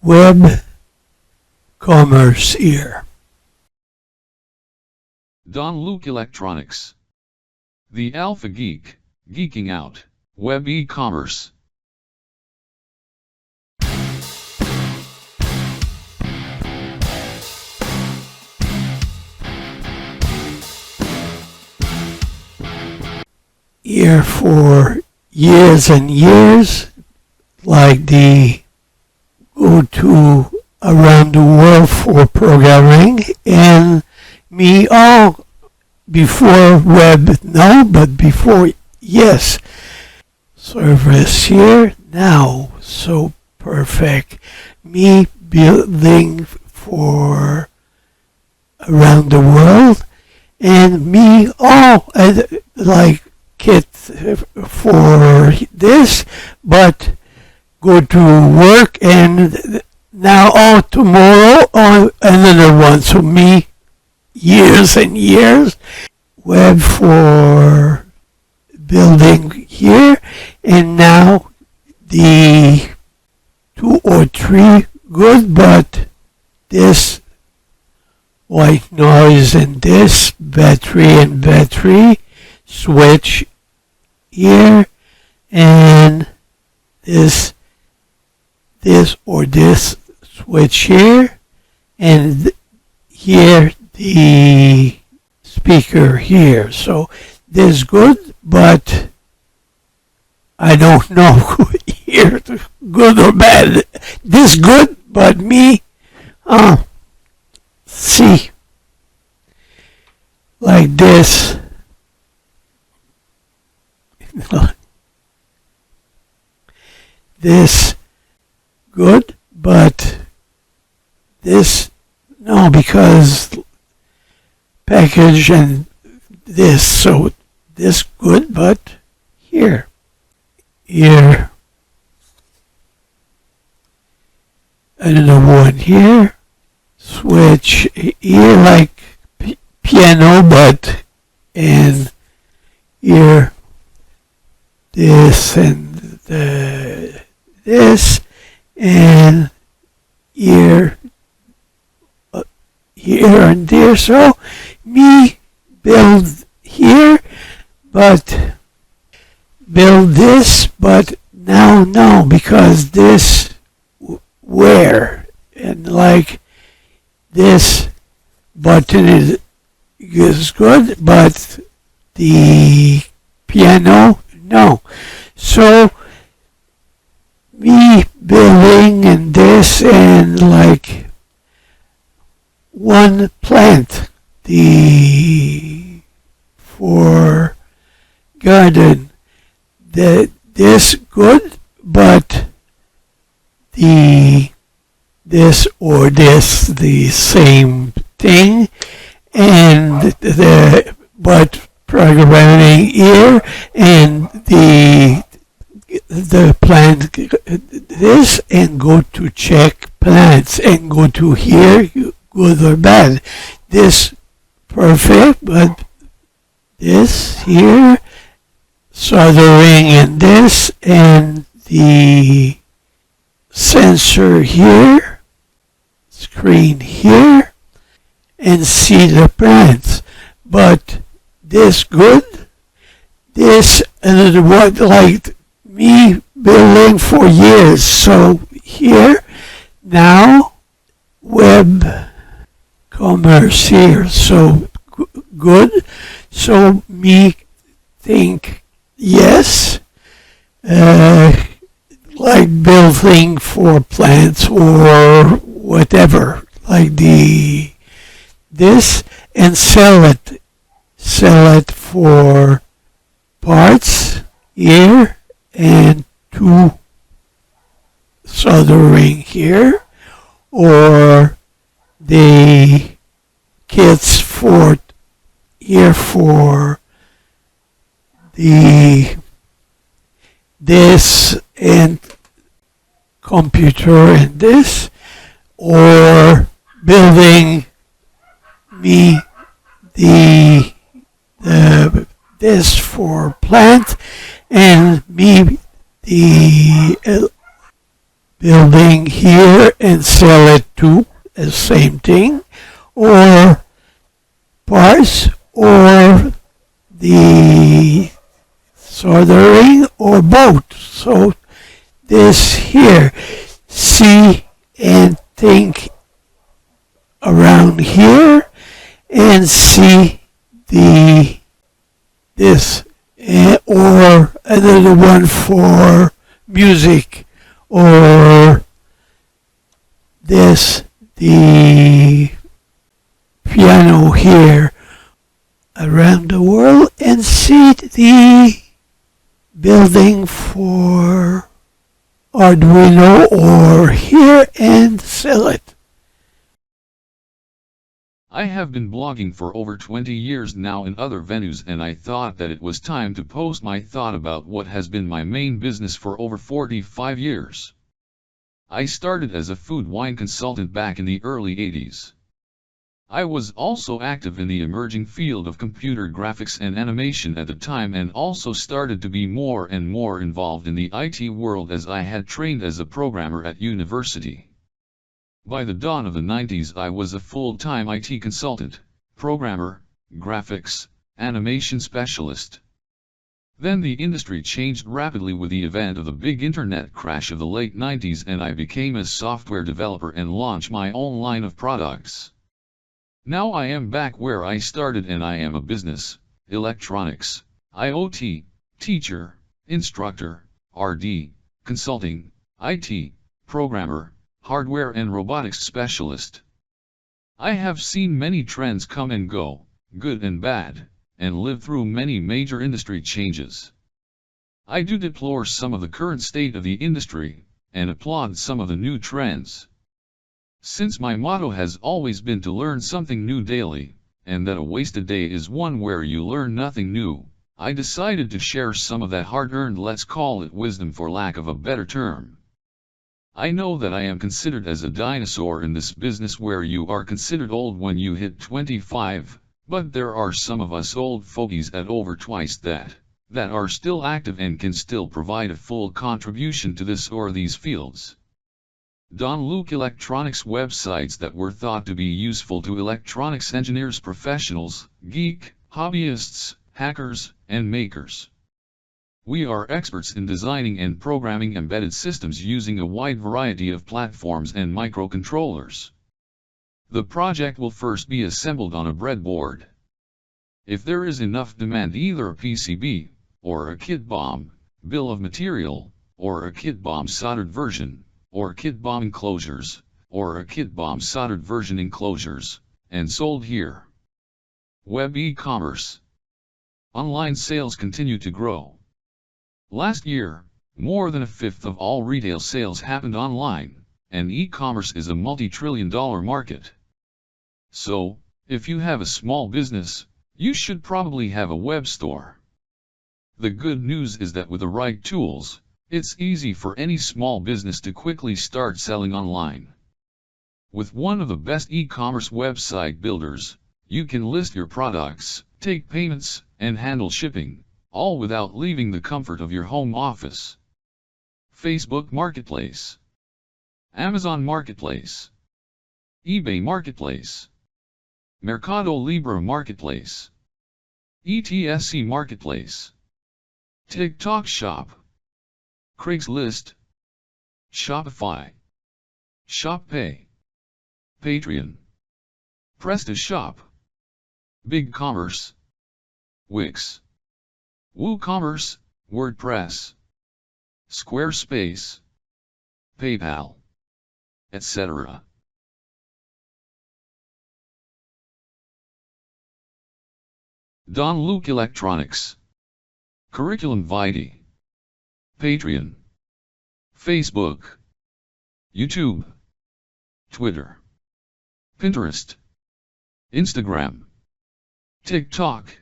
web commerce here. Don Luke Electronics. The Alpha Geek, geeking out, web e-commerce. Here for years and years, like the go-to around the world for programming, and me all before web, no, but before, yes. Service here, now, so perfect. Me building for around the world, and me all, like, kit for this, but go to work and now tomorrow another one. So me years and years web for building here, and now the 2 or 3 good, but this white noise and this battery switch here, and this or this switch here, and here the speaker here. So this good, but I don't know here good or bad. This good, but me see like this. This good, but this no, because package and this, so this good, but here another one here, switch here like piano, but and here this and this, and here and there. So me build here, but build this, but now no, because this where, and like this button is good, but the piano no. So me building and this, and like one plant, the for garden, this good, but this or this the same thing, and but programming here, and the plant this, and go to check plants, and go to here good or bad. This perfect, but this here soldering, and this, and the sensor here, screen here, and see the plants. But this good, this another one, like me building for years. So here now web commerce here, so good. So me think yes, like building for plants or whatever, like this, and sell it for parts here, and 2 soldering here, or the kits for here for this and computer and this, or building me this for plant, and me building here and sell it too, the same thing, or parts, or the soldering, or both. So this here, see and think around here and see the this or another one for music, or this the piano here around the world, and see the building for Arduino or here and sell it. I have been blogging for over 20 years now in other venues, and I thought that it was time to post my thought about what has been my main business for over 45 years. I started as a food wine consultant back in the early 80s. I was also active in the emerging field of computer graphics and animation at the time, and also started to be more and more involved in the IT world as I had trained as a programmer at university. By the dawn of the 90s, I was a full-time IT consultant, programmer, graphics, animation specialist. Then the industry changed rapidly with the event of the big internet crash of the late 90s, and I became a software developer and launched my own line of products. Now I am back where I started, and I am a business, electronics, IoT, teacher, instructor, RD, consulting, IT, programmer, hardware and robotics specialist. I have seen many trends come and go, good and bad, and lived through many major industry changes. I do deplore some of the current state of the industry, and applaud some of the new trends. Since my motto has always been to learn something new daily, and that a wasted day is one where you learn nothing new, I decided to share some of that hard-earned, let's call it wisdom for lack of a better term. I know that I am considered as a dinosaur in this business, where you are considered old when you hit 25, but there are some of us old fogies at over twice that are still active and can still provide a full contribution to this or these fields. Don Luke Electronics websites that were thought to be useful to electronics engineers, professionals, geek, hobbyists, hackers, and makers. We are experts in designing and programming embedded systems using a wide variety of platforms and microcontrollers. The project will first be assembled on a breadboard. If there is enough demand, either a PCB, or a kit bomb, bill of material, or a kit bomb soldered version, or kit bomb enclosures, or a kit bomb soldered version enclosures, and sold here. Web e-commerce. Online sales continue to grow. Last year, more than a fifth of all retail sales happened online, and e-commerce is a multi-trillion-dollar market. So, if you have a small business, you should probably have a web store. The good news is that with the right tools, it's easy for any small business to quickly start selling online. With one of the best e-commerce website builders, you can list your products, take payments, and handle shipping, all without leaving the comfort of your home office. Facebook Marketplace, Amazon Marketplace, eBay Marketplace, Mercado Libre Marketplace, ETSC Marketplace, TikTok Shop, Craigslist, Shopify, ShopPay, Patreon, PrestaShop, BigCommerce, Wix, WooCommerce, WordPress, Squarespace, PayPal, etc. Don Luke Electronics, Curriculum Vitae, Patreon, Facebook, YouTube, Twitter, Pinterest, Instagram, TikTok,